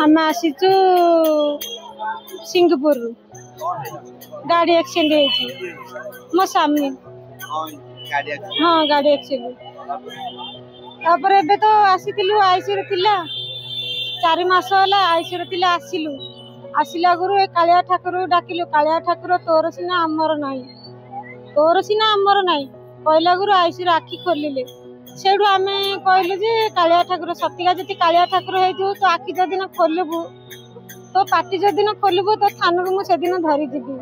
आम आसीचु सिंहपुर गाड़ी एक्सीडेंट मो स्वामी हाँ गाड़ी एक्सीडेंट तो आसीलु आईसी थिला 4 मास होला आईसी थिला आसिलु आसिला गुरु ए कालिया ठाकुर डाकिलु कालिया ठाकुर तोर सिना आमर नाही कहला गुरु आईसी आखि खोलिले सेठू आम कहलु जे कालिया ठाकुर सतिका जति कालिया ठाकुर हो तो आखि जदिन खोलबू तो पाटी जदिन खोलबू तो थान को मुझे दिन धरी जीवी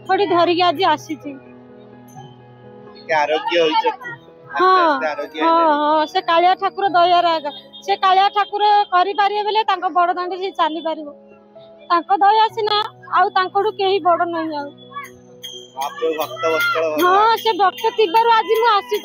थोड़ी धरिकी आज आसी हाँ से कालिया ठाकुर दया से कालिया ठाकुर करें बेले बड़ दाण्ड से चली पार दया सीना आउ कहीं बड़ नहीं हाँ से भक्त थी आज मुझे आसी